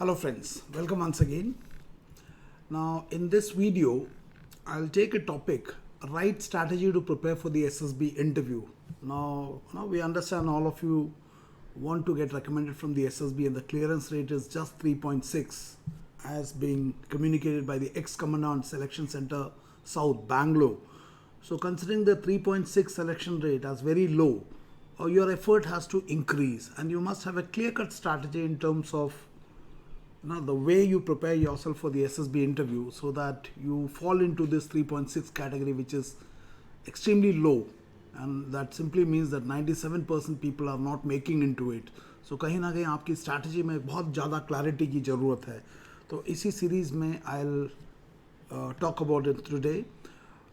Hello friends, welcome once again. Now in this video, I'll take a topic, right strategy to prepare for the SSB interview. Now we understand all of you want to get recommended from the SSB and the clearance rate is just 3.6 as being communicated by the ex-commandant selection center South Bangalore. So considering the 3.6 selection rate as very low, your effort has to increase and you must have a clear-cut strategy in terms of the way you prepare yourself for the SSB interview so that you fall into this 3.6 category, which is extremely low, and that simply means that 97% people are not making into it. So कहीं ना कहीं आपकी strategy में बहुत ज़्यादा clarity की ज़रूरत है. तो इसी series में I'll talk about it today.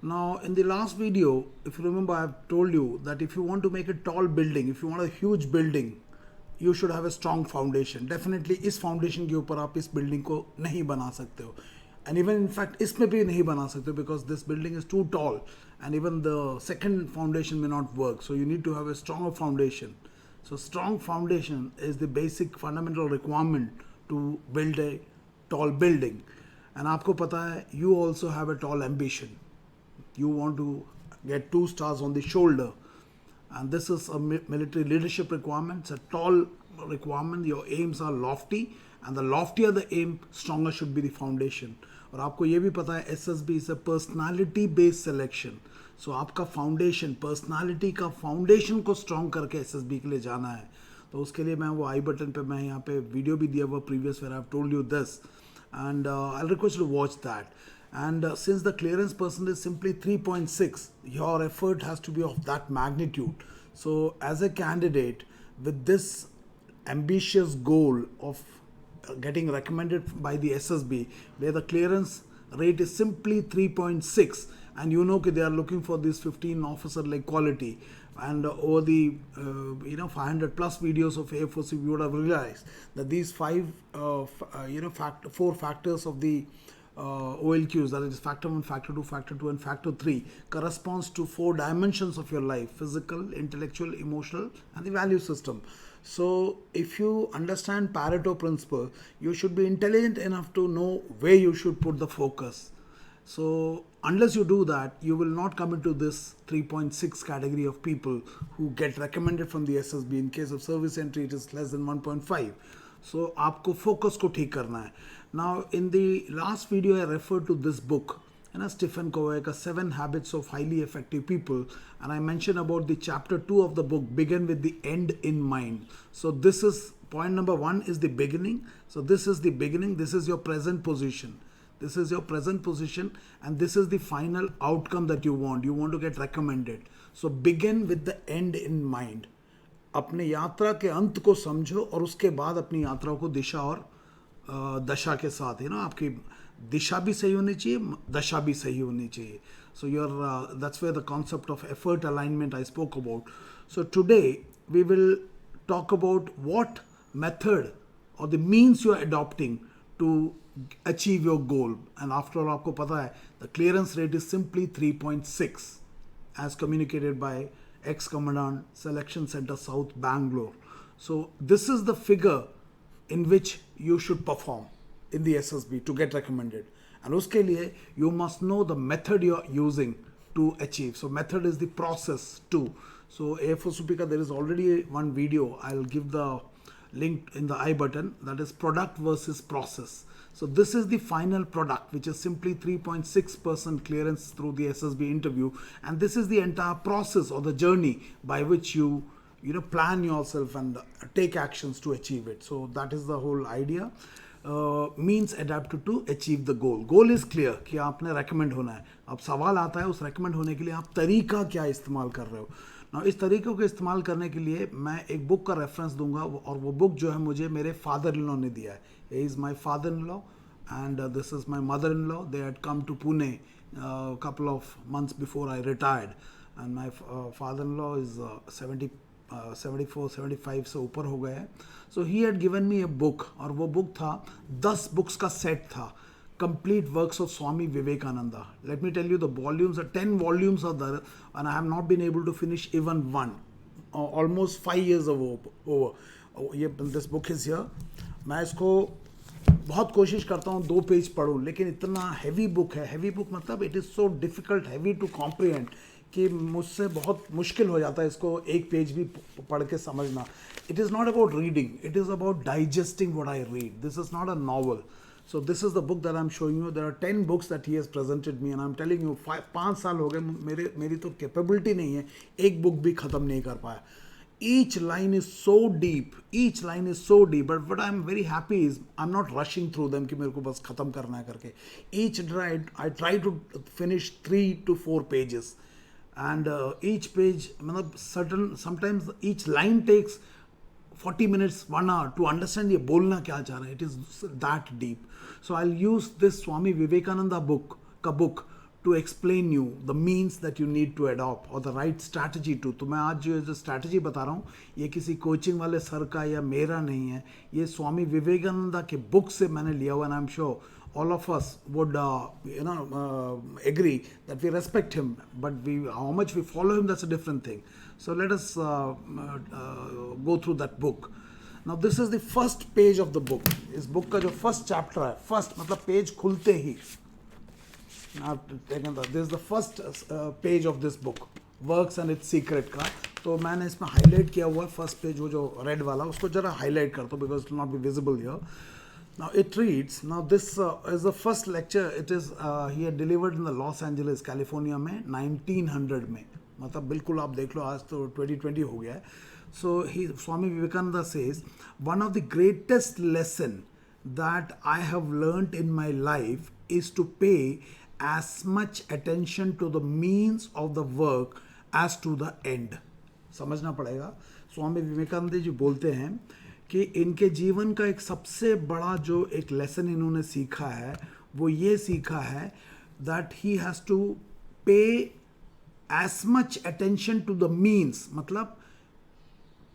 Now, in the last video, if you remember, I've told you that if you want to make a tall building, if you want a huge building, you should have a strong foundation. Definitely इस foundation के ऊपर आप इस building को नहीं बना सकते हो. And even in fact इसमें भी नहीं बना सकते हो because this building is too tall and even the second foundation may not work. So you need to have a stronger foundation. So strong foundation is the basic fundamental requirement to build a tall building. And आपको पता है you also have a tall ambition. You want to get 2 stars on the shoulder, and this is a military leadership requirement. It's a tall requirement. Your aims are lofty, and the loftier the aim, stronger should be the foundation. और आपको ये भी पता है SSB is a personality based selection. So आपका foundation, personality का foundation को strong करके SSB के लिए जाना है. तो उसके लिए मैं वो आई बटन पे मैं यहाँ पे वीडियो भी दिया हुआ previous where I've told you this, and I'll request you to watch that. And since the clearance percent is simply 3.6, your effort has to be of that magnitude. So as a candidate with this ambitious goal of getting recommended by the SSB, where the clearance rate is simply 3.6, and you know they are looking for this 15 officer like quality, and over the 500 plus videos of Air Force, you would have realized that these four factors of the OLQs, that is factor 1, factor 2, factor 2 and factor 3, corresponds to 4 dimensions of your life: physical, intellectual, emotional and the value system. So if you understand Pareto principle, you should be intelligent enough to know where you should put the focus. So unless you do that, you will not come into this 3.6 category of people who get recommended from the SSB. In case of service entry, it is less than 1.5. So आपको focus को ठीक करना है. Now in the last video I referred to this book, Stephen Covey, 7 Habits of Highly Effective People, and I mentioned about the chapter 2 of the book, begin with the end in mind. So this is point number 1 is the beginning. So this is the beginning, this is your present position. This is your present position and this is the final outcome that you want. You want to get recommended. So begin with the end in mind. अपने यात्रा के अंत को समझो और उसके बाद अपनी यात्रा को दिशा और दशा के साथ आपकी दिशा भी सही होनी चाहिए, दशा भी सही होनी चाहिए. So that's where the concept of effort alignment I spoke about. So today we will talk about what method or the means you are adopting to achieve your goal. And after all, आपको पता है the clearance rate is simply 3.6 as communicated by ex-commandant selection center South Bangalore. So this is the figure in which you should perform in the SSB to get recommended. And uske liye you must know the method you are using to achieve. So method is the process too. So Air Force Upika, there is already one video. I'll give the link in the I button. That is product versus process. So this is the final product, which is simply 3.6% clearance through the SSB interview. And this is the entire process or the journey by which you plan yourself and take actions to achieve it. So that is the whole idea. Means adapted to achieve the goal. Goal is clear कि आपने recommend होना है. अब सवाल आता है उस recommend होने के लिए आप तरीका क्या इस्तेमाल कर रहे हो. Now इस तरीक़ों को इस्तेमाल करने के लिए मैं एक बुक का रेफरेंस दूंगा और वो बुक जो है मुझे मेरे फादर इन लॉ ने दिया है. He is my father in law and this is my mother in law. They had come to Pune a couple of months before I retired, and my father in law is 74 75 से ऊपर हो गए हैं. So he had given me a book और वो book था 10 books का set था, complete works of Swami Vivekananda. Let me tell you, the volumes are 10 volumes are there and I have not been able to finish even one. Almost 5 years over. This book is here. मैं इसको बहुत कोशिश करता हूँ 2 page पढूं, लेकिन इतना heavy book है, हैवी बुक मतलब it is so difficult, heavy to comprehend, कि मुझसे बहुत मुश्किल हो जाता है इसको एक पेज भी पढ़ के समझना. It is not about reading, it is about digesting what I read. This is not a novel. So this is the book that I'm showing you. There are 10 books that he has presented me, and I'm telling you 5 साल हो गए मेरी तो capability नहीं है एक book भी ख़त्म नहीं कर पाया. Each line is so deep, each line is so deep, but what I'm very happy is I'm not rushing through them कि मेरे को बस ख़त्म करना है करके. Each I try to finish 3 to 4 pages, and each page मतलब certain sometimes each line takes 40 minutes, 1 hour to understand ये बोलना क्या चाह रहा है. It is that deep. So I'll use this Swami Vivekananda book to explain you the means that you need to adopt or the right strategy to. तो मैं आज जो strategy बता रहा हूँ ये किसी coaching वाले सर का या मेरा नहीं है, ये स्वामी विवेकानंदा के book से मैंने लिया हुआ. And I'm sure all of us would agree that we respect him, but how much we follow him, that's a different thing. So let us go through that book. Now this is the first page of the book. इस book का जो first chapter है, first मतलब page खुलते ही, this is the first page of this book, Works and its Secret का. तो मैंने इसमें highlight किया हुआ है first page, वो जो red वाला, उसको जरा highlight कर दो because it will not be visible here. Now it reads, now this is the first lecture. It is he had delivered in the Los Angeles, California में 1900 में, मतलब बिल्कुल आप देख लो आज तो 2020 हो गया है. So Swami Vivekananda says, one of the greatest lesson that I have learnt in my life is to pay as much attention to the means of the work as to the end. समझना पड़ेगा. स्वामी विवेकानंद जी बोलते हैं कि इनके जीवन का एक सबसे बड़ा जो एक लेसन इन्होंने सीखा है वो ये सीखा है that he has to pay as much attention to the means, मतलब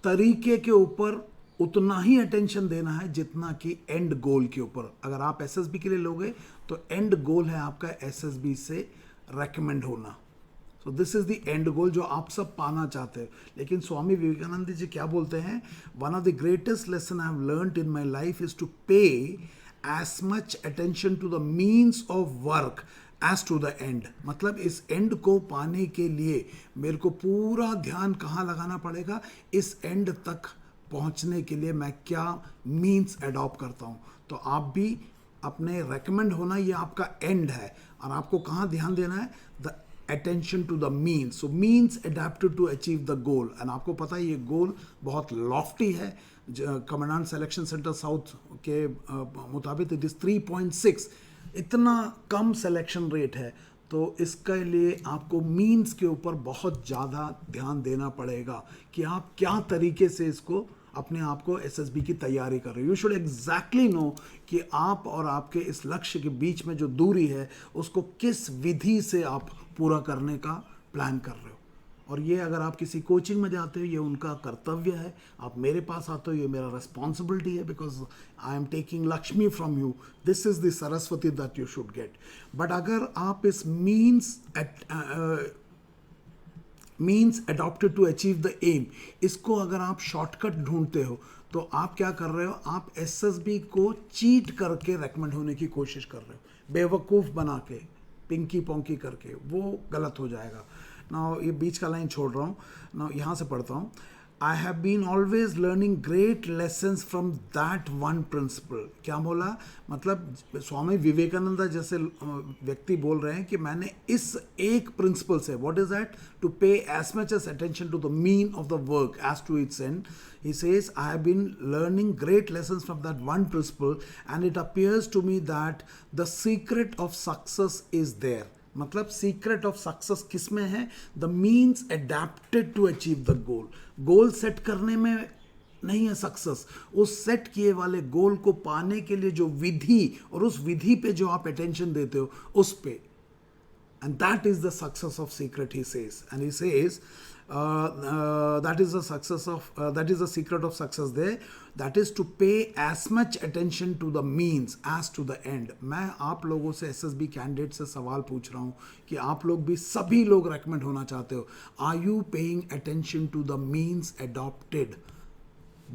तरीके के ऊपर उतना ही अटेंशन देना है जितना कि एंड गोल के ऊपर. अगर आप एसएसबी के लिए लोगे तो एंड गोल है आपका एसएसबी से रेकमेंड होना. So this is the end goal जो आप सब पाना चाहते हो. लेकिन स्वामी विवेकानंद जी क्या बोलते हैं, one of the greatest lesson I have learned in my life is to pay as much attention to the means of work as to the end. मतलब इस एंड को पाने के लिए मेरे को पूरा ध्यान कहाँ लगाना पड़ेगा, इस एंड तक पहुँचने के लिए मैं क्या मीन्स अडॉप्ट करता हूँ. तो आप भी अपने रेकमेंड होना ये आपका एंड है, और आपको कहाँ ध्यान देना है, the attention to the means. So means adapted to achieve the goal. And आपको पता है ये गोल बहुत lofty है. कमांडेंट सिलेक्शन सेंटर साउथ के मुताबिक इट इज़ 3.6. इतना कम सिलेक्शन रेट है, तो इसके लिए आपको मीन्स के ऊपर बहुत ज़्यादा ध्यान देना पड़ेगा कि आप क्या तरीके से इसको अपने आप को एसएसबी की तैयारी कर रहे हो. यू शुड एग्जैक्टली नो कि आप और आपके इस लक्ष्य के बीच में जो दूरी है उसको किस विधि से आप पूरा करने का प्लान कर रहे हो. और ये अगर आप किसी कोचिंग में जाते हो ये उनका कर्तव्य है, आप मेरे पास आते हो ये मेरा रिस्पॉन्सिबिलिटी है, because I am taking Lakshmi from you. This is the Saraswati that you should get. But अगर आप इस means adopted to achieve the aim, इसको अगर आप शॉर्टकट ढूंढते हो तो आप क्या कर रहे हो, आप एसएसबी को चीट करके रेकमेंड होने की कोशिश कर रहे हो, बेवकूफ़ बना के, पिंकी पोंकी करके. वो गलत हो जाएगा. ना ये बीच का लाइन छोड़ रहा हूँ ना, यहाँ से पढ़ता हूँ. I have been always learning great lessons from that one principle. क्या बोला, मतलब स्वामी विवेकानंद जैसे व्यक्ति बोल रहे हैं कि मैंने इस एक प्रिंसिपल से, what is that, to pay as much as attention to the mean of the work as to its end. He says, I have been learning great lessons from that one principle, and it appears to me that the secret of success is there. मतलब secret of success किस में है, the means adapted to achieve the goal. Goal set करने में नहीं है success, उस set किए वाले गोल को पाने के लिए जो विधि और उस विधि पे जो आप अटेंशन देते हो उस पे. And that is the success of secret, he says. And he says that is the success of that is the secret of success there. That is to pay as much attention to the means as to the end. मैं आप लोगों से SSB candidate से सवाल पूछ रहा हूँ कि आप लोग भी सभी लोग रेकमेंड होना चाहते हो. Are you paying attention to the means adopted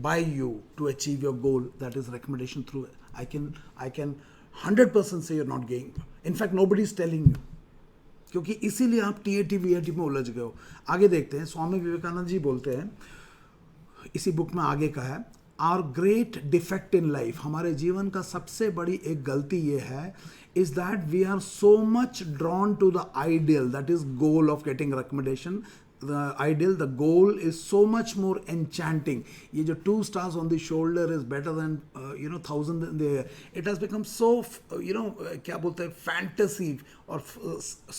by you to achieve your goal, that is recommendation through I can 100% say you're not going. In fact, nobody is telling you. क्योंकि इसीलिए आप TAT VAT में उलझ गए हो. आगे देखते हैं. स्वामी विवेकानंद जी बोलते हैं, इसी बुक में आगे का है, our great defect in life, हमारे जीवन का सबसे बड़ी एक गलती ये है, is that we are so much drawn to the ideal, that is goal of getting recommendation. The ideal, the goal is so much more enchanting. ये जो 2 stars on the shoulder is better than 1,000 in the air. It has become so क्या बोलते हैं, fantasy और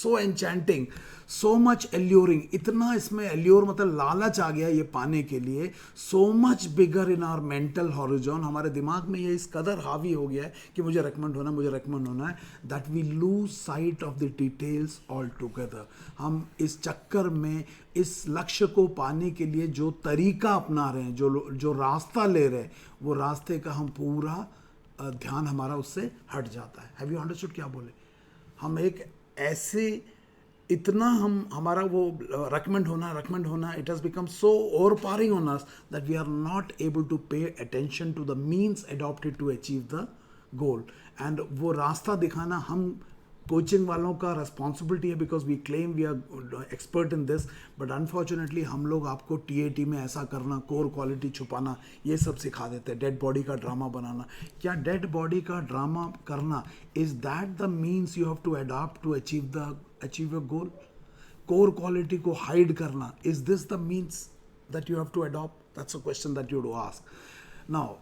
so enchanting, so much alluring. इतना इसमें allure मतलब लालच आ गया ये पाने के लिए. So much bigger in our mental horizon. हमारे दिमाग में ये इस कदर हावी हो गया है कि मुझे recommend होना है, that we lose sight of the details altogether. हम इस चक्कर में इस लक्ष्य को पाने के लिए जो तरीका अपना रहे हैं, जो रास्ता ले रहे हैं, वो रास्ते का हम पूरा ध्यान हमारा उससे हट जाता है. हैव यू अंडरस्टूड क्या बोले? हम एक ऐसे इतना हमारा वो recommend होना, it has become so overpowering on us that we are not able to pay attention to the means adopted to achieve the goal. And वो रास्ता दिखाना हम कोचिंग वालों का रिस्पॉन्सिबिलिटी है, because we claim we are expert in this, but unfortunately हम लोग आपको टीएटी में ऐसा करना, कोर क्वालिटी छुपाना, ये सब सिखा देते हैं. डेड बॉडी का ड्रामा बनाना. क्या डेड बॉडी का ड्रामा करना, is that the means you have to adopt to achieve your goal? Core quality को हाइड करना, is this the means that you have to adopt? That's a question that you would ask. Now,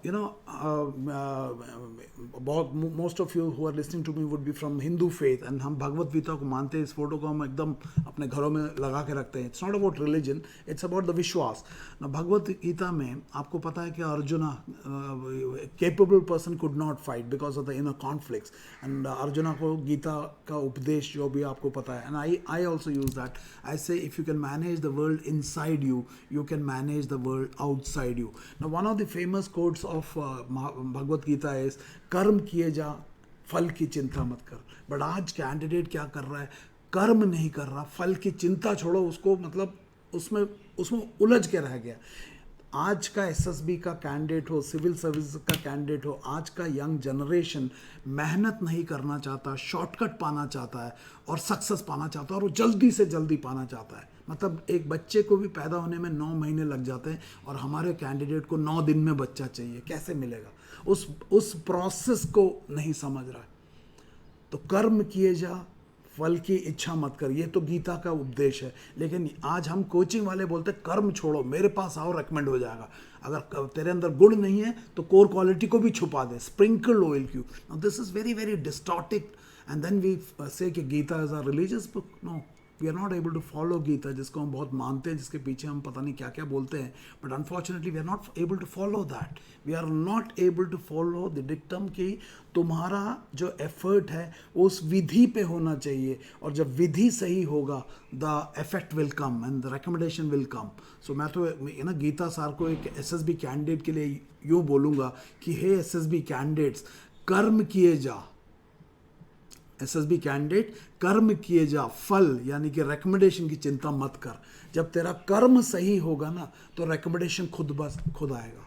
most of you who are listening to me would be from Hindu faith, and हम भगवत गीता को मानते हैं. इस photo को हम एकदम अपने घरों में लगा के रखते हैं. It's not about religion, it's about the विश्वास. Now, भगवत गीता में आपको पता है कि arjuna, capable person could not fight because of the inner conflicts, and arjuna को गीता का उपदेश जो भी आपको पता है, and I also use that. I say if you can manage the world inside you, you can manage the world outside you. Now, one of the famous quotes of Bhagavad Gita is, कर्म किए जा, फल की चिंता मत कर. बट आज candidate क्या कर रहा है? कर्म नहीं कर रहा, फल की चिंता छोड़ो उसको, मतलब उसमें उलझ के रह गया. आज का एसएसबी का कैंडिडेट हो, सिविल सर्विस का कैंडिडेट हो, आज का यंग जनरेशन मेहनत नहीं करना चाहता, शॉर्टकट पाना चाहता है और सक्सेस पाना चाहता है, और वो जल्दी से जल्दी पाना चाहता है. मतलब एक बच्चे को भी पैदा होने में 9 महीने लग जाते हैं, और हमारे कैंडिडेट को 9 दिन में बच्चा चाहिए. कैसे मिलेगा? उस प्रोसेस को नहीं समझ रहा है. तो कर्म किए जा, फल की इच्छा मत कर, ये तो गीता का उपदेश है. लेकिन आज हम कोचिंग वाले बोलते हैं कर्म छोड़ो, मेरे पास आओ, रेकमेंड हो जाएगा. अगर तेरे अंदर गुण नहीं है तो कोर क्वालिटी को भी छुपा दे, sprinkle OLQ. Now this is very very distorted, and then we say कि Gita is a religious book. No, we are not able to follow Gita, जिसको हम बहुत मानते हैं, जिसके पीछे हम पता नहीं क्या क्या बोलते हैं, but unfortunately we are not able to follow that. We are not able to follow the dictum कि तुम्हारा जो एफर्ट है वो उस विधि पे होना चाहिए, और जब विधि सही होगा the effect will come and the recommendation will come. So मैं तो गीता सार को एक एसएसबी कैंडिडेट के लिए यूँ बोलूँगा कि हे एसएसबी कैंडिडेट्स, कर्म किए जा. एसएसबी कैंडिडेट, कर्म किए जा, फल यानी कि रिकमेंडेशन की चिंता मत कर. जब तेरा कर्म सही होगा ना, तो रिकमेंडेशन खुद आएगा.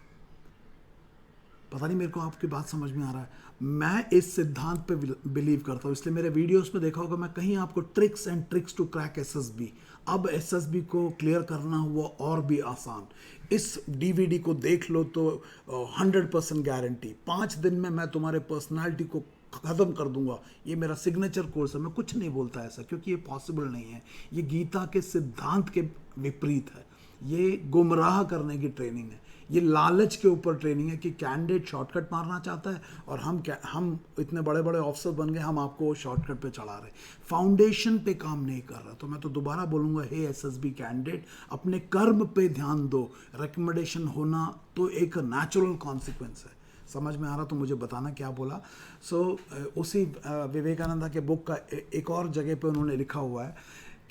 पता नहीं मेरे को आपकी बात समझ में आ रहा है? मैं इस सिद्धांत पे बिलीव करता हूँ, इसलिए मेरे वीडियोस में देखा होगा मैं कहीं आपको ट्रिक्स टू क्रैक एसएसबी. अब एसएसबी को क्लियर करना हुआ और भी आसान. इस डीवीडी को देख लो तो 100% गारंटी, 5 दिन में मैं तुम्हारे पर्सनालिटी को ख़त्म कर दूंगा. ये मेरा सिग्नेचर कोर्स है. मैं कुछ नहीं बोलता ऐसा, क्योंकि ये पॉसिबल नहीं है. ये गीता के सिद्धांत के विपरीत है. ये गुमराह करने की ट्रेनिंग है. ये लालच के ऊपर ट्रेनिंग है कि कैंडिडेट शॉर्टकट मारना चाहता है, और हम इतने बड़े बड़े ऑफिसर बन गए, हम आपको शॉर्टकट पे चला रहे, फाउंडेशन पे काम नहीं कर रहा. तो मैं तो दोबारा बोलूँगा, हे एसएसबी कैंडिडेट, अपने कर्म पे ध्यान दो. रिकमेंडेशन होना तो एक नेचुरल कॉन्सिक्वेंस है. समझ में आ रहा तो मुझे बताना क्या बोला. सो उसी विवेकानंदा के बुक का एक और जगह पे उन्होंने लिखा हुआ है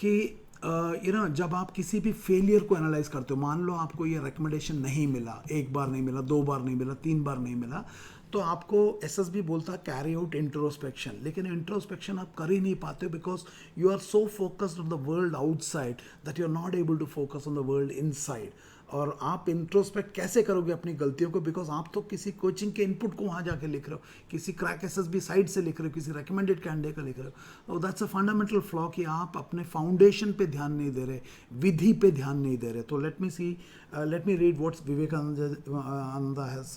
कि जब आप किसी भी फेलियर को एनालाइज करते हो, मान लो आपको ये रिकमेंडेशन नहीं मिला, 1 बार नहीं मिला, 2 बार नहीं मिला, 3 बार नहीं मिला, तो आपको एसएसबी बोलता है कैरी आउट इंट्रोस्पेक्शन. लेकिन इंट्रोस्पेक्शन आप कर ही नहीं पाते, because you are so focused on the world outside that you are not able to focus on the world inside. और आप इंट्रोस्पेक्ट कैसे करोगे अपनी गलतियों को, बिकॉज आप तो किसी कोचिंग के इनपुट को वहाँ जाके लिख रहे हो, किसी क्रैक एसएसबी साइट से लिख रहे हो, किसी रिकमेंडेड कैंडिडेट का लिख रहे हो. दैट्स अ फंडामेंटल फ्लॉ कि आप अपने फाउंडेशन पे ध्यान नहीं दे रहे, विधि पे ध्यान नहीं दे रहे. तो let me read what's Vivekananda has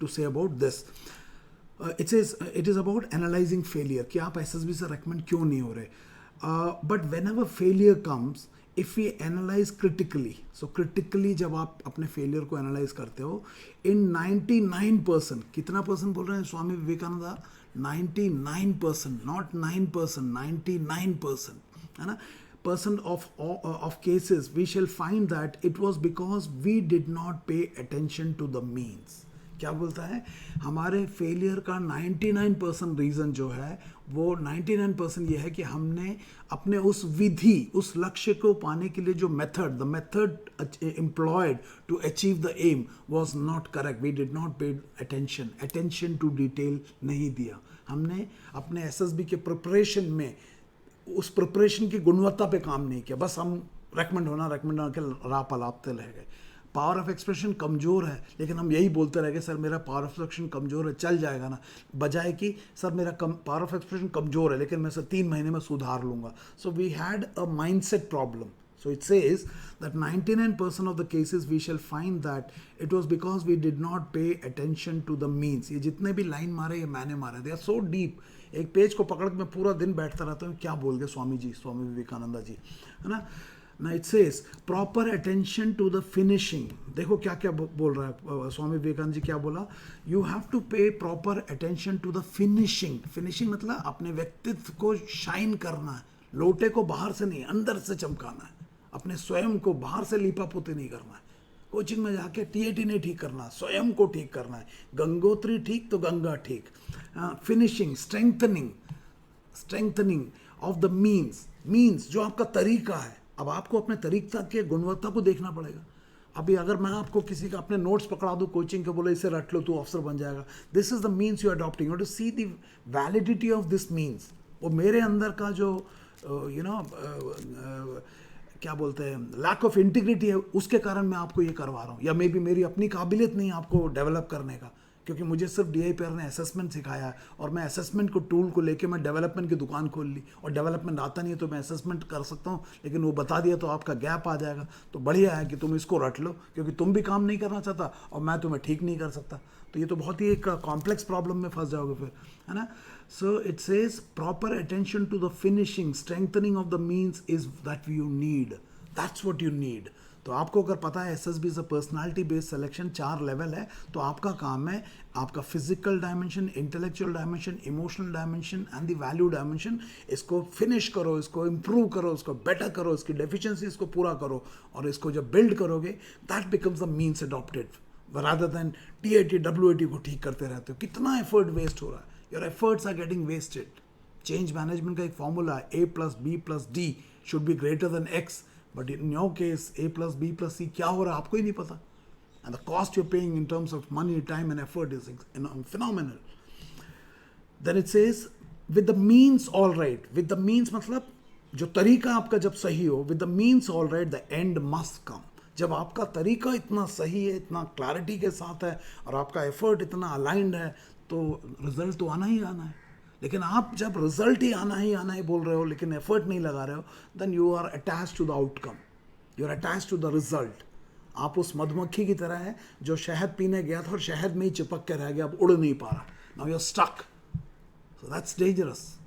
to say about this. It is about analyzing failure कि आप एसएसबी से रेकमेंड क्यों नहीं हो रहे. But whenever failure comes, if we analyze critically, so critically जब आप अपने failure को analyze करते हो, in 99%, कितना परसेंट बोल रहे हैं स्वामी विवेकानंद? 99%, not 9%, 99%, है ना? Percent of cases we shall find that it was because we did not pay attention to the means. क्या बोलता है? हमारे फेलियर का 99% रीज़न जो है वो 99% ये है कि हमने अपने उस विधि, उस लक्ष्य को पाने के लिए जो the method employed to achieve the aim was not correct. We did not pay attention to detail नहीं दिया. हमने अपने एसएसबी के प्रिपरेशन में उस प्रिपरेशन की गुणवत्ता पे काम नहीं किया. बस हम रेकमेंड होना के राह पलापते रह गए. पावर ऑफ एक्सप्रेशन कमज़ोर है, लेकिन हम यही बोलते रह गए सर मेरा पावर ऑफ एक्सप्रेशन कमज़ोर है, चल जाएगा ना, बजाय कि सर मेरा पावर ऑफ एक्सप्रेशन कमज़ोर है लेकिन मैं सर 3 महीने में सुधार लूँगा. So we had a mindset problem. So it says that 99% of the cases we shall find that it was because we did not pay attention to the means. ये जितने भी लाइन मारे ये मैंने मारे, they are so deep. एक page को पकड़ के मैं पूरा दिन बैठता रहता हूँ क्या बोल गए स्वामी विवेकानंदा जी, है ना. Now it says proper attention to the finishing. देखो क्या क्या बोल रहा है स्वामी विवेकानंद जी, क्या बोला? You have to pay proper attention to the finishing. Finishing मतलब अपने व्यक्तित्व को शाइन करना है, लोटे को बाहर से नहीं अंदर से चमकाना है, अपने स्वयं को बाहर से लीपा पोती नहीं करना है. कोचिंग में जाके टीएटी नहीं ठीक करना, स्वयं को ठीक करना है. गंगोत्री ठीक तो गंगा ठीक. Finishing, strengthening of the means जो आपका तरीका है. अब आपको अपने तरीका के गुणवत्ता को देखना पड़ेगा. अभी अगर मैं आपको किसी का अपने नोट्स पकड़ा दूँ कोचिंग के, बोले इसे रट लो तू अफसर बन जाएगा, this is the means you are adopting. You to see the validity of this means. वो मेरे अंदर का जो क्या बोलते हैं लैक ऑफ इंटीग्रिटी है, उसके कारण मैं आपको ये करवा रहा हूँ. या मे बी मेरी अपनी काबिलियत नहीं आपको डेवलप करने का, क्योंकि मुझे सिर्फ DIPR ने असेसमेंट सिखाया है और मैं असेसमेंट को टूल को लेके मैं डेवलपमेंट की दुकान खोल ली. और डेवलपमेंट आता नहीं है तो मैं असेसमेंट कर सकता हूँ, लेकिन वो बता दिया तो आपका गैप आ जाएगा. तो बढ़िया है कि तुम इसको रट लो, क्योंकि तुम भी काम नहीं करना चाहता और मैं तुम्हें ठीक नहीं कर सकता. तो ये तो बहुत ही एक कॉम्प्लेक्स प्रॉब्लम में फंस जाओगे फिर, है ना. So it says proper attention to the finishing, strengthening of the means is that you need. That's what you need. तो आपको अगर पता है SSB is a personality based selection, 4 level है, तो आपका काम है आपका physical dimension, intellectual dimension, emotional dimension and the value dimension. इसको फिनिश करो, इसको इम्प्रूव करो, इसको बेटर करो, इसकी डेफिशिएंसीज को पूरा करो, और इसको जब बिल्ड करोगे that becomes the means adopted rather than TAT WAT को ठीक करते रहते हो. कितना एफर्ट वेस्ट हो रहा है. Your efforts are getting wasted. Change management का एक फॉर्मूला है, A + B + D should be greater than X. But in your case A + B + C क्या हो रहा है आपको ही नहीं पता. And the cost you paying in terms of money, time and effort is phenomenal. Then it says with the means all right. With the means मतलब जो तरीका आपका जब सही हो, with the means all right the end must come. जब आपका तरीका इतना सही है, इतना क्लैरिटी के साथ है और आपका एफर्ट इतना अलाइंड है, तो रिजल्ट तो आना ही आना है. लेकिन आप जब रिजल्ट ही आना ही बोल रहे हो लेकिन एफर्ट नहीं लगा रहे हो, then you are attached to the outcome, you are attached to the result. आप उस मधुमक्खी की तरह है जो शहद पीने गया था और शहद में ही चिपक के रह गया, अब उड़ नहीं पा रहा. Now you are stuck. So that's dangerous.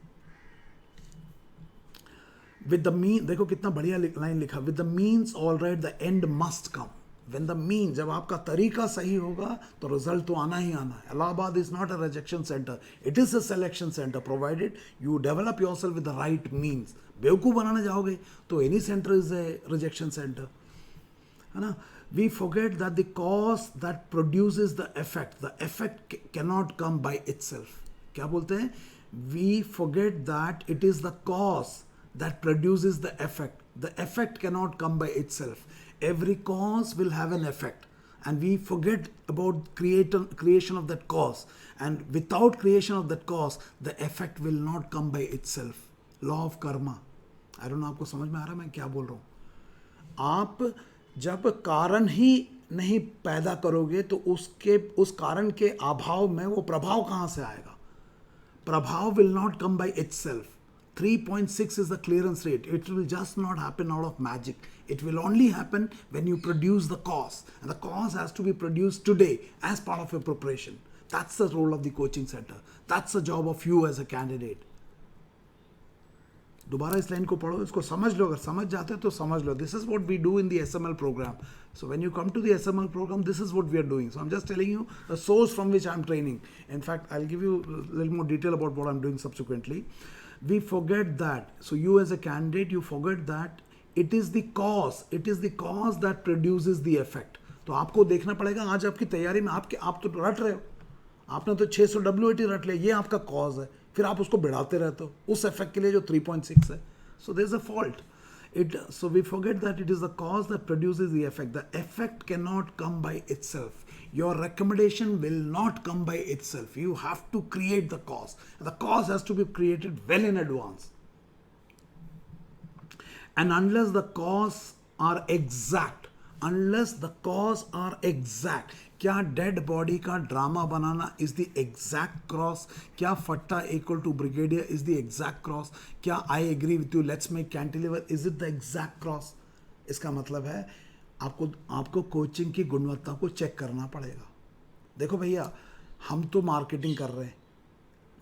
With the mean, देखो कितना बढ़िया लाइन लिखा, with the means all right the end must come. When the mean, जब आपका तरीका सही होगा तो रिजल्ट तो आना ही आना है. Allahabad is not a rejection centre, it is a selection centre, provided you develop yourself with the right means. बेवकूफ़ बनाने जाओगे तो any centre is a rejection centre, है ना. We forget that the cause that produces the effect cannot come by itself. क्या बोलते हैं? We forget that it is the cause that produces the effect cannot come by itself. Every cause will have an effect, and we forget about creation of that cause, and without creation of that cause the effect will not come by itself. Law of karma. I don't know आपको समझ में आ रहा है मैं क्या बोल रहा हूँ. आप जब कारण ही नहीं पैदा करोगे तो उस कारण के अभाव में वो प्रभाव कहाँ से आएगा? प्रभाव will not come by itself. 3.6 is the clearance rate. It will just not happen out of magic. It will only happen when you produce the cause. And the cause has to be produced today as part of your preparation. That's the role of the coaching center. That's the job of you as a candidate. दोबारा इस line को पढ़ो, इसको समझ लो. अगर समझ जाते हो तो समझ लो. This is what we do in the SML program. So when you come to the SML program, this is what we are doing. So I'm just telling you the source from which I'm training. In fact, I'll give you a little more detail about what I'm doing subsequently. We forget that. So you as a candidate, you forget that it is the cause. It is the cause that produces the effect. तो आपको देखना पड़ेगा आज आपकी तैयारी में आप तो रट रहे हो. आपने तो 600 WAT रट लिया, ये आपका कॉज है. फिर आप उसको बढ़ाते रहते हो उस इफेक्ट के लिए जो 3.6 है. So there is a fault. So we forget that it is the cause that produces the effect. The effect cannot come by itself. Your recommendation will not come by itself. You have to create the cause. The cause has to be created well in advance. And unless the cause are exact, क्या dead body का drama बनाना is the exact cross? क्या फट्टा equal to brigadier is the exact cross? क्या I agree with you let's make cantilever is it the exact cross? इसका मतलब है आपको कोचिंग की गुणवत्ता को चेक करना पड़ेगा. देखो भैया, हम तो मार्केटिंग कर रहे हैं.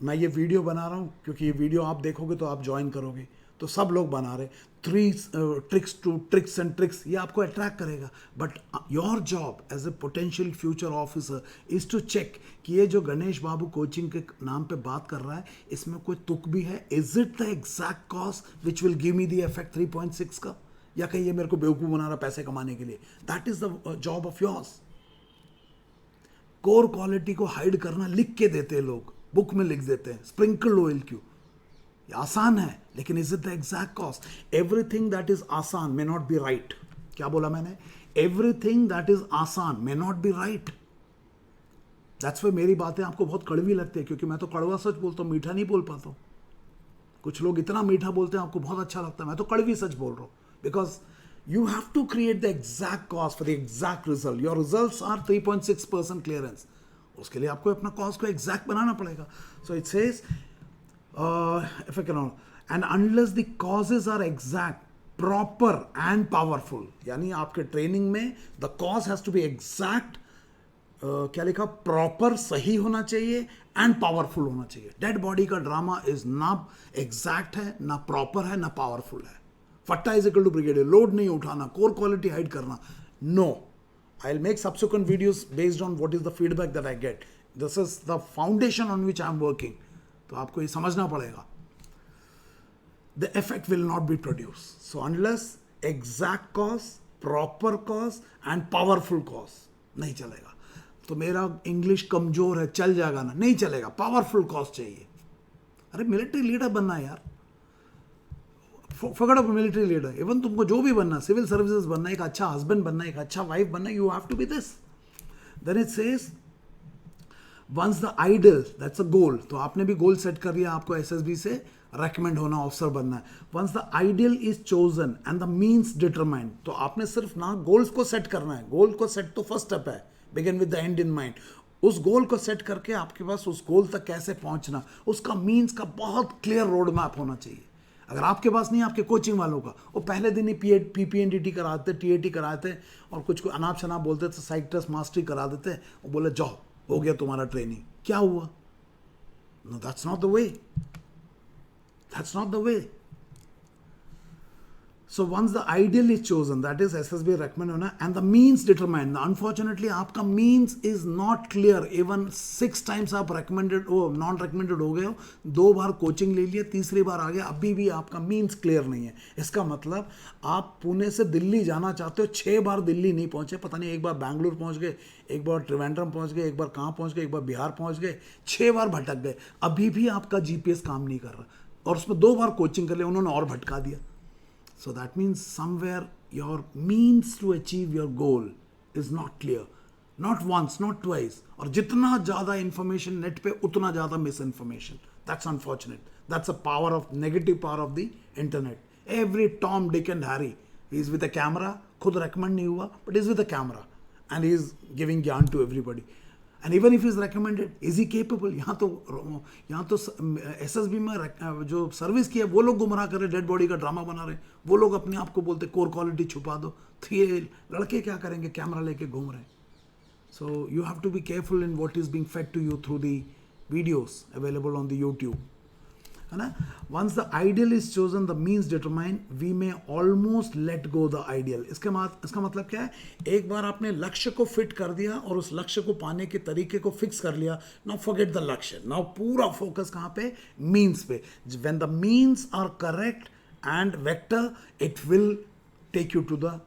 मैं ये वीडियो बना रहा हूँ क्योंकि ये वीडियो आप देखोगे तो आप ज्वाइन करोगे. तो सब लोग बना रहे. ट्रिक्स एंड ट्रिक्स, ये आपको अट्रैक्ट करेगा. But your job as a potential future officer is to check कि ये जो गणेश बाबू कोचिंग के नाम पे बात कर रहा है, इसमें कोई तुक भी है. Is it the exact cause which will give me the effect 3.6 का, या कहीं ये मेरे को बेवकूफ़ बना रहा पैसे कमाने के लिए? That is the job of yours. Core quality को हाइड करना लिख के देते हैं लोग, बुक में लिख देते हैं स्प्रिंकल OLQ. ये आसान है, लेकिन is it the exact cause? Everything that is आसान मे नॉट बी राइट. क्या बोला मैंने? एवरीथिंग दैट इज आसान may not be right. That's why मेरी बातें आपको बहुत कड़वी लगती है, क्योंकि मैं तो कड़वा सच बोलता हूँ, मीठा नहीं बोल पाता हूँ. कुछ लोग इतना मीठा बोलते हैं आपको बहुत अच्छा लगता है, मैं तो कड़वी सच बोल रहा हूँ. Because you have to create the exact cause for the exact result. Your results are 3.6% clearance. उसके लिए आपको अपना cause को exact बनाना पड़ेगा. So it says, if I can, and unless the causes are exact, proper and powerful, यानी आपके training में the cause has to be exact, क्या लिखा? प्रॉपर, सही होना चाहिए, एंड पावरफुल होना चाहिए. डेड बॉडी का ड्रामा इज ना एग्जैक्ट है, ना प्रॉपर है, ना पावरफुल है. फट्टा is equal to brigadier. Load नहीं उठाना, कोर क्वालिटी हाइड करना, no. I will make subsequent videos based on what is the feedback that I get. This is the foundation on which I am working. तो आपको ये समझना पड़ेगा. The effect will not be produce. So unless exact cause, proper cause and powerful cause, नहीं चलेगा. तो मेरा English कमजोर है, चल जाएगा ना? नहीं चलेगा. पावरफुल कॉज चाहिए. अरे मिलिट्री लीडर बनना है यार. Forget of military leader. Even तुमको जो भी बनना, सिविल सर्विसेज बनना, एक अच्छा हस्बैंड बनना, एक अच्छा वाइफ बनना, you have to be this. Then it says once the idol, that's a goal. तो आपने भी गोल सेट कर लिया, आपको SSB से रेकमेंड होना, ऑफिसर बनना है. Once the ideal is chosen and the means determined. तो आपने सिर्फ ना गोल्स को सेट करना है. गोल को सेट तो फर्स्ट स्टेप है, begin with the and in mind. उस गोल को सेट करके आपके पास उस गोल तक कैसे पहुंचना, उसका मीन्स का बहुत क्लियर रोड मैप होना चाहिए. अगर आपके पास नहीं, आपके कोचिंग वालों का, वो पहले दिन ही PPNDT कराते, TAT कराते, और कुछ अनाप शनाप बोलते थे, साइक टेस्ट मास्टरी करा देते, और बोले जाओ हो गया तुम्हारा ट्रेनिंग. क्या हुआ? No, that's not the way. That's not the way. So once the ideal is chosen, that is SSB recommend होना, and the means determined. Unfortunately, आपका means is not clear. Even 6 times आप recommended non recommended हो गए हो, 2 बार coaching ले लिया, तीसरी बार आ गया, अभी भी आपका means clear नहीं है. इसका मतलब आप पुणे से दिल्ली जाना चाहते हो, 6 बार दिल्ली नहीं पहुंचे, पता नहीं, एक बार बैंगलोर पहुंच गए, एक बार त्रिवेंद्रम पहुंच गए, एक बार कहाँ पहुंच गए, एक बार बिहार पहुंच गए, 6 बार भटक गए, अभी भी आपका GPS काम नहीं कर रहा. और उसमें 2 बार कोचिंग कर लिया, उन्होंने और भटका दिया. So that means somewhere your means to achieve your goal is not clear. Not once, not twice. और जितना ज़्यादा information net पे, उतना ज़्यादा misinformation. That's unfortunate. That's a power of, negative power of the internet. Every Tom, Dick and Harry is with a camera, खुद recommend नहीं हुआ, but is with a camera and he is giving ज्ञान to everybody. And even if is recommended, is he capable? यहाँ तो SSB में जो service की है वो लोग गुमराह कर रहे, डेड बॉडी का ड्रामा बना रहे. वो लोग अपने आप को बोलते कोर क्वालिटी छुपा दो. तो ये लड़के क्या करेंगे, कैमरा लेके घूम रहे हैं. So you have to be careful in what is being fed to you through the videos available on the YouTube, है ना. Once the ideal is chosen, the means determine, we may almost let go the ideal. इसका मतलब क्या है, एक बार आपने लक्ष्य को फिट कर दिया और उस लक्ष्य को पाने के तरीके को फिक्स कर लिया, नाउ फॉरगेट द लक्ष्य. नाउ पूरा फोकस कहाँ पे, मीन्स पे. When the means are correct and vector, it will take you to the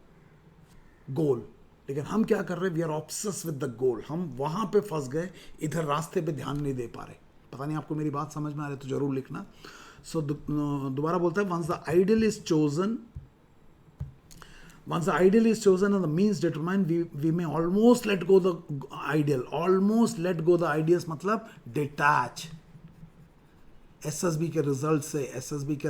goal. लेकिन हम क्या कर रहे हैं, we are obsess with the goal. हम वहां पे फंस गए, इधर रास्ते पे ध्यान नहीं दे पा रहे. पता नहीं आपको मेरी बात समझ में आ रही है तो जरूर लिखना. सो दोबारा बोलता है, once the ideal is chosen, once the ideal is chosen and the means determined, we may almost let go the ideal. Almost let go the ideas मतलब detach. एसएसबी के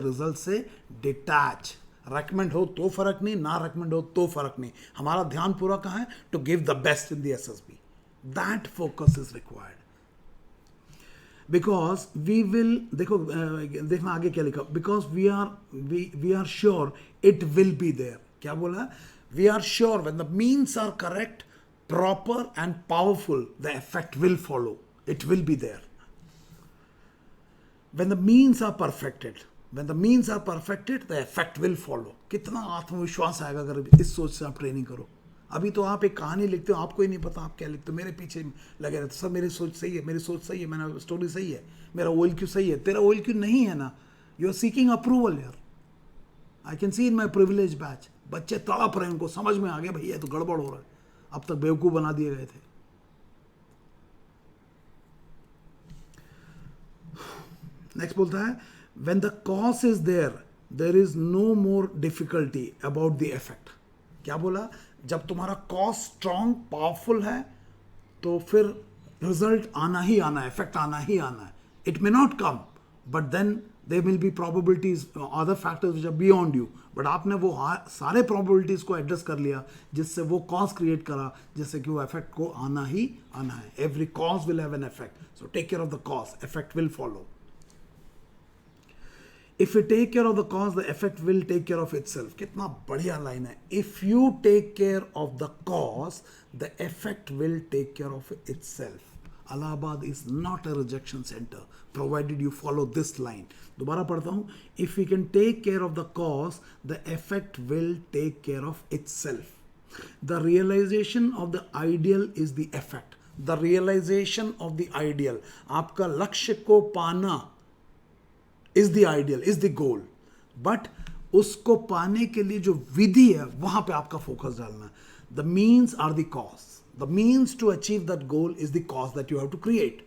रिजल्ट से डिटैच. रेकमेंड हो तो फर्क नहीं, ना recommend हो तो फर्क नहीं. हमारा ध्यान पूरा कहाँ है, to give the best in the SSB. That focus is required. Because we will, देखना आगे क्या लिखा, because we are sure it will be there. क्या बोला, we are sure when the means are correct, proper and powerful, the effect will follow, it will be there. When the means are perfected, the effect will follow. कितना आत्मविश्वास आएगा अगर इस सोच से आप ट्रेनिंग करो. अभी तो आप एक कहानी लिखते हो, आपको ही नहीं पता आप क्या लिखते हो, मेरे पीछे लगे रहते. सब मेरी सोच सही है, मेरी सोच सही है, मेरा स्टोरी सही है, मेरा OLQ सही है. तेरा OLQ नहीं है ना, यू आर सीकिंग अप्रूवल यार. I can see in my privilege batch, बच्चे तड़प रहे हैं, उनको समझ में आ गया भैया तो गड़बड़ हो रहा है, अब तक बेवकूफ़ बना दिए गए थे. नेक्स्ट बोलता है, when the cause is there is no more difficulty about the effect. क्या बोला, जब तुम्हारा कॉज स्ट्रॉन्ग पावरफुल है तो फिर रिजल्ट आना ही आना है, इफेक्ट आना ही आना है. It may not come, but then there will be probabilities, other factors which are beyond you. But आपने वो सारे प्रोबेबिलिटीज को एडजस्ट कर लिया जिससे वो कॉज क्रिएट करा, जिससे कि वो इफेक्ट को आना ही आना है. Every cause will have an effect, so take care of the cause, effect will follow. If you take care of the cause, the effect will take care of itself. कितना बढ़िया लाइन है. If you take care of the cause, the effect will take care of itself. Allahabad is not a rejection center, provided you follow this line. दोबारा पढ़ता हूँ. If we can take care of the cause, the effect will take care of itself. The realization of the ideal is the effect. The realization of the ideal. आपका लक्ष्य को पाना is the ideal, is the goal. But उसको पाने के लिए जो विधि है वहां पे आपका फोकस डालना है. The means are the cause. The means to achieve that goal is the cause that you have to create.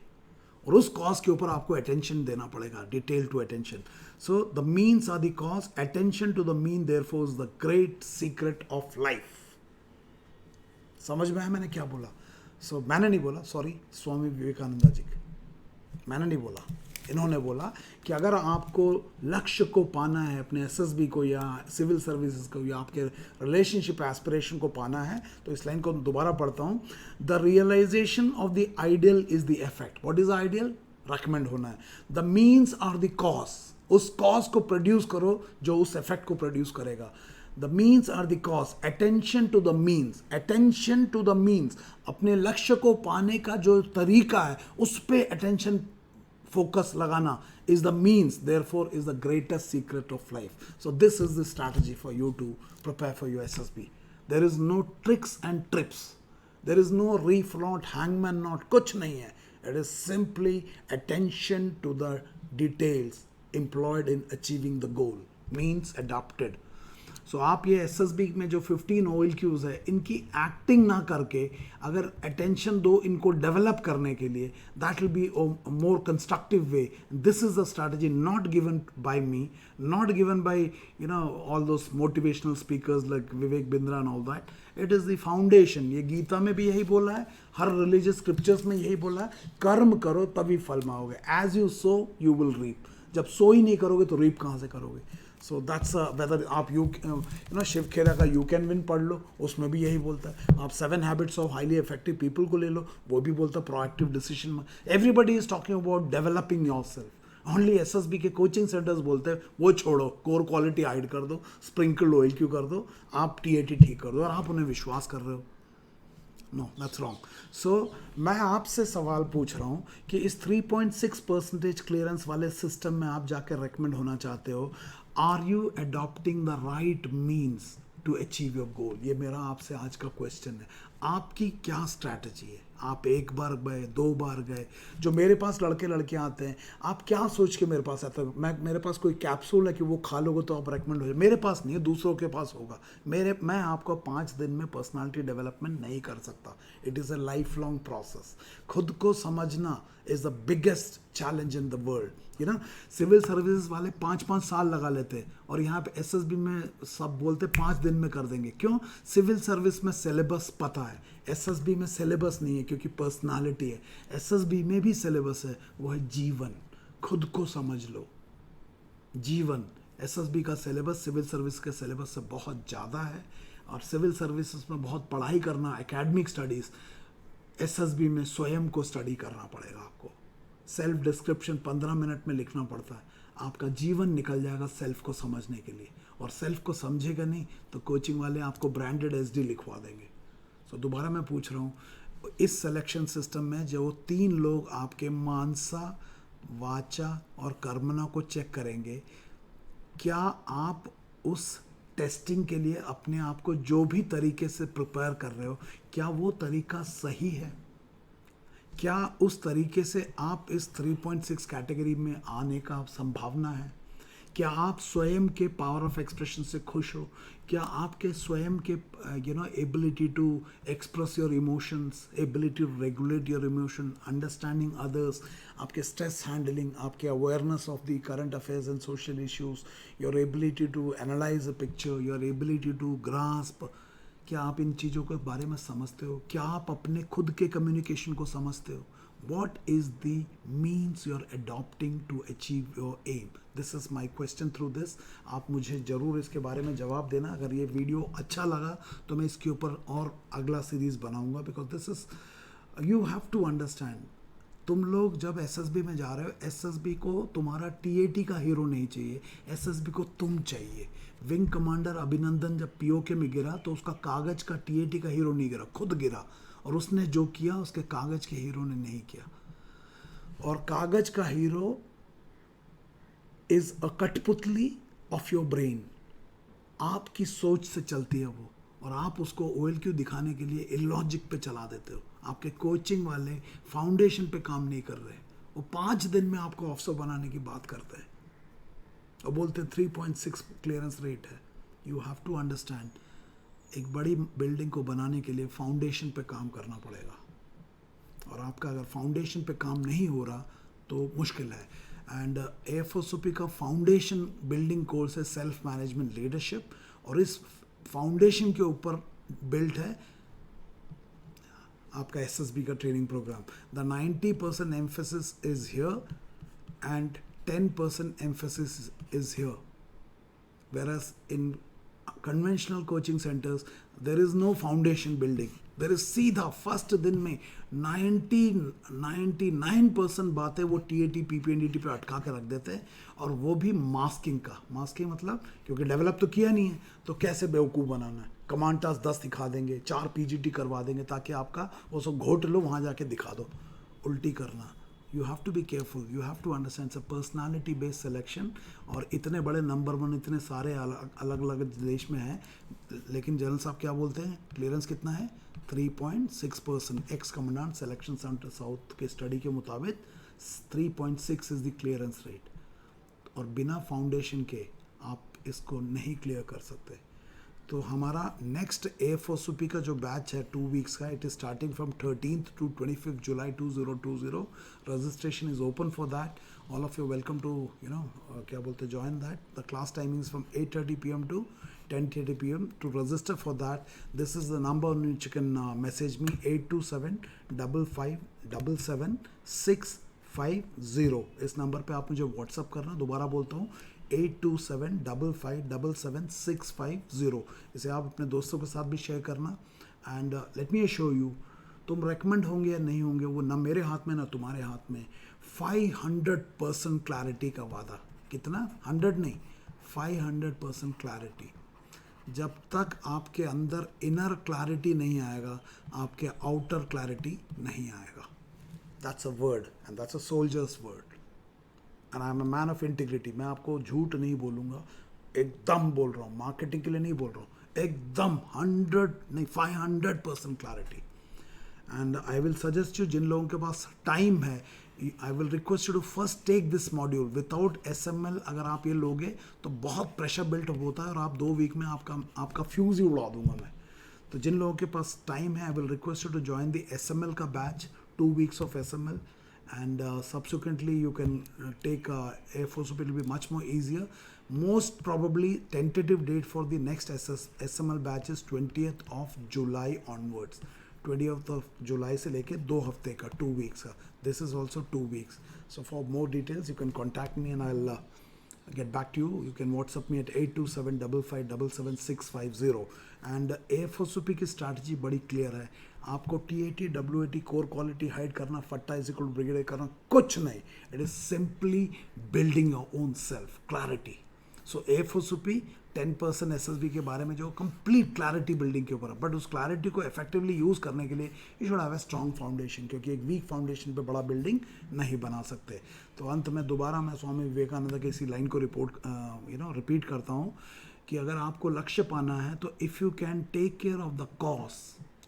और उस cause के ऊपर आपको attention देना पड़ेगा, detail to attention. So the means are the cause. Attention to the mean therefore is the great secret of life. समझ में आया मैंने क्या बोला? So मैंने नहीं बोला, सॉरी, स्वामी विवेकानंद जी, मैंने नहीं बोला, इन्होंने बोला कि अगर आपको लक्ष्य को पाना है, अपने एसएसबी को या सिविल सर्विसेज को या आपके रिलेशनशिप एस्पिरेशन को पाना है, तो इस लाइन को दोबारा पढ़ता हूँ. The realisation of the ideal is the effect. What is ideal? Recommend होना है. The means are the cause. उस कॉज को प्रोड्यूस करो जो उस इफेक्ट को प्रोड्यूस करेगा. The means are the cause. Attention to the means, attention to the means. अपने लक्ष्य को पाने का जो तरीका है उस पर attention focus lagana is the means, therefore is the greatest secret of life. So this is the strategy for you to prepare for your SSB. There is no tricks and trips. There is no reef knot, hangman knot, kuch nahi hai. It is simply attention to the details employed in achieving the goal. Means adopted. सो आप ये SSB में जो 15 OLQs है, इनकी acting ना करके अगर attention दो इनको डेवलप करने के लिए, that will be more constructive way. This is the strategy not given by me, not given by all those motivational speakers like Vivek Bindra and all that. It is the foundation. ये गीता में भी यही बोला है, हर रिलीजियस स्क्रिप्चर्स में यही बोला है, कर्म करो तभी फल पाओगे. As you sow you will reap. जब सो ही नहीं करोगे तो रीप कहाँ से करोगे? सो दैट्स वेदर आप शिव खेरा का यू कैन विन पढ़ लो, उसमें भी यही बोलता है. आप 7 habits of highly effective people को ले लो, वो भी बोलता है proactive decision. Everybody is talking about developing your self. Only SSB के कोचिंग सेंटर्स बोलते हैं वो छोड़ो, कोर क्वालिटी हाइड कर दो, स्प्रिंकल OLQ कर दो, आप टीएटी ठीक कर दो, और आप उन्हें विश्वास कर रहे हो. No, that's wrong. सो मैं आपसे सवाल पूछ रहा हूँ कि इस 3.6% क्लियरेंस वाले सिस्टम में आप जाकर रेकमेंड होना चाहते हो. Are you adopting the right means to achieve your goal? ये मेरा आपसे आज का क्वेश्चन है. आपकी क्या स्ट्रैटेजी है? आप एक बार गए, 2 बार गए? जो मेरे पास लड़के लड़कियां आते हैं, आप क्या सोच के मेरे पास आते हो? मेरे पास कोई कैप्सूल है कि वो खा लोगे तो आप रेकमेंड हो जाए? मेरे पास नहीं है, दूसरों के पास होगा. मैं आपको 5 दिन में पर्सनालिटी डेवलपमेंट नहीं कर सकता. It is a life long process. खुद को समझना is the biggest challenge in the world. Civil services वाले 5-5 साल लगा लेते हैं, और यहाँ पे एसएसबी में सब बोलते 5 दिन में कर देंगे. क्यों? सिविल सर्विस में सिलेबस पता है, एसएसबी में सिलेबस नहीं है क्योंकि पर्सनालिटी है. एसएसबी में भी सिलेबस है, वो है जीवन. खुद को समझ लो, जीवन. एसएसबी का सिलेबस सिविल सर्विस के सिलेबस से बहुत ज़्यादा है, और सिविल सर्विसेज में बहुत पढ़ाई करना, एकेडमिक स्टडीज़. एसएसबी में स्वयं को स्टडी करना पड़ेगा आपको. सेल्फ डिस्क्रिप्शन 15 मिनट में लिखना पड़ता है. आपका जीवन निकल जाएगा सेल्फ को समझने के लिए, और सेल्फ को समझेगा नहीं तो कोचिंग वाले आपको ब्रांडेड SD लिखवा देंगे. सो दोबारा मैं पूछ रहा हूँ, इस सिलेक्शन सिस्टम में जो 3 लोग आपके मानसा, वाचा और कर्मना को चेक करेंगे, क्या आप उस टेस्टिंग के लिए अपने आप को जो भी तरीके से प्रिपेयर कर रहे हो, क्या वो तरीका सही है? क्या उस तरीके से आप इस 3.6 कैटेगरी में आने का संभावना है? क्या आप स्वयं के पावर ऑफ एक्सप्रेशन से खुश हो? क्या आपके स्वयं के ability to express your emotions, ability to regulate your emotion, understanding others, आपके स्ट्रेस हैंडलिंग, आपके awareness of the current affairs and social issues, your ability to analyse a picture, your ability to grasp, क्या आप इन चीज़ों के बारे में समझते हो? क्या आप अपने खुद के कम्युनिकेशन को समझते हो? What is the means you are adopting to achieve your aim? This is my question through this. आप मुझे ज़रूर इसके बारे में जवाब देना. अगर ये वीडियो अच्छा लगा तो मैं इसके ऊपर और अगला सीरीज़ बनाऊंगा, because this is, you have to understand. तुम लोग जब एसएसबी में जा रहे हो, एसएसबी को तुम्हारा टीएटी का हीरो नहीं चाहिए, एसएसबी को तुम चाहिए. विंग कमांडर अभिनंदन जब पीओके में गिरा तो उसका कागज का टीएटी का हीरो नहीं गिरा, खुद गिरा, और उसने जो किया उसके कागज के हीरो ने नहीं किया. और कागज का हीरो इज अ कठपुतली ऑफ योर ब्रेन. आपकी सोच से चलती है वो, और आप उसको OLQ दिखाने के लिए इलॉजिक पे चला देते हो. आपके कोचिंग वाले फाउंडेशन पे काम नहीं कर रहे, वो 5 दिन में आपको ऑफिसर बनाने की बात करते हैं और बोलते हैं 3.6 क्लियरेंस रेट है. यू हैव टू अंडरस्टैंड, एक बड़ी बिल्डिंग को बनाने के लिए फाउंडेशन पे काम करना पड़ेगा, और आपका अगर फाउंडेशन पे काम नहीं हो रहा तो मुश्किल है. एंड AFSOP का फाउंडेशन बिल्डिंग कोर्स है सेल्फ मैनेजमेंट लीडरशिप, और इस फाउंडेशन के ऊपर बिल्ट है आपका SSB का training programme. The 90% emphasis is here and 10% emphasis is here, whereas in conventional coaching centers there is no foundation building. There is सीधा first दिन में 99% बातें वो TAT PPNDT पे अटका के रख देते हैं, और वो भी मास्किंग का. मास्किंग मतलब क्योंकि डेवलप तो किया नहीं है तो कैसे बेवकूफ़ बनाना है. कमांड टास्क 10 दिखा देंगे, 4 PGT करवा देंगे ताकि आपका वो सब घोट लो, वहाँ जाके दिखा दो उल्टी करना. You have to be careful. You have to understand it's a personality based selection. और इतने बड़े नंबर 1 इतने सारे अलग अलग देश में हैं, लेकिन जनरल साहब क्या बोलते हैं, क्लियरेंस कितना है? 3.6%. X commandant selection centre south के स्टडी के मुताबिक 3.6 इज द क्लियरेंस रेट, और बिना फाउंडेशन के आप इसको नहीं क्लियर कर सकते. तो हमारा नेक्स्ट AFSOP का जो बैच है 2 वीक्स का, it is starting from 13th to 25th July 2020. Registration is open for that. All of you welcome to क्या बोलते join that. The class timings from 8:30 PM to 10:30 PM. To register for that, this is the number on which you can message me, 827 55 77 6 650। इस number पे आप मुझे WhatsApp करना, दोबारा बोलता हूँ 8275557650। इसे आप अपने दोस्तों के साथ भी शेयर करना। And let me show you, तुम रेकमेंड होंगे या नहीं होंगे वो ना मेरे हाथ में ना तुम्हारे हाथ में। 500% क्लैरिटी का वादा। कितना? 100 नहीं, 500% क्लैरिटी। जब तक आपके अंदर इनर क्लैरिटी नहीं आएगा, आपके आउटर क्लैरिटी नहीं आएगा। That's a word and that's a soldiers word and I am a man of integrity. मैं आपको झूठ नहीं बोलूँगा, एकदम बोल रहा हूँ, मार्केटिंग के लिए नहीं बोल रहा हूँ, एकदम 100 नहीं 500% clarity. And I will suggest you, जिन लोगों के पास टाइम है, I will request you to first take this module without SML। अगर आप ये लोगे तो बहुत प्रेशर बिल्ट होता है और आप 2 वीक में आपका फ्यूज़ ही उड़ा दूंगा मैं। तो जिन लोगों के पास टाइम है, I will request you to join the SML का batch, 2 weeks of SML, and subsequently you can take A4SOP. It will be much more easier. Most probably tentative date for the next SML batch is 20th of July onwards. 20th of July से लेके 2 हफ्ते का, 2 weeks का. This is also 2 weeks. So for more details you can contact me and I'll get back to you. You can WhatsApp me at 8275577650. And A4SOP की strategy बड़ी clear है। आपको TAT WAT core quality hide करना, फट्टा is equal brigade करना कुछ नहीं। It is simply building your own self clarity. So A4SOP 10% SSB के बारे में जो कंप्लीट क्लैरिटी बिल्डिंग के ऊपर है, बट उस क्लैरिटी को इफेक्टिवली यूज़ करने के लिए you should have a strong foundation, क्योंकि एक वीक फाउंडेशन पे बड़ा बिल्डिंग नहीं बना सकते। तो अंत में दोबारा मैं स्वामी विवेकानंद की इसी लाइन को रिपीट करता हूँ कि अगर आपको लक्ष्य पाना है तो if you can take care of the cause,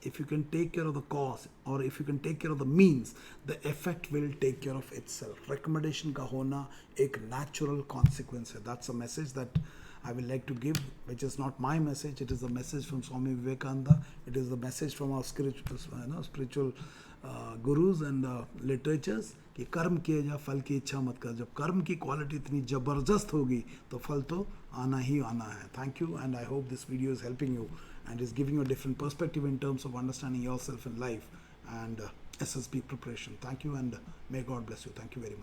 if you can take care of the cause or if you can take care of the means, the effect will take care of itself. Recommendation का होना एक natural consequence है. That's a message that I will like to give, which is not my message. It is a message from Swami Vivekananda. It is the message from our spiritual gurus and literatures कि कर्म किए जा, फल की इच्छा मत कर। जब कर्म की क्वालिटी इतनी ज़बरदस्त होगी तो फल तो आना ही आना है। Thank you, and I hope this video is helping you and is giving you a different perspective in terms of understanding yourself in life and SSB preparation. Thank you, and may God bless you. Thank you very much.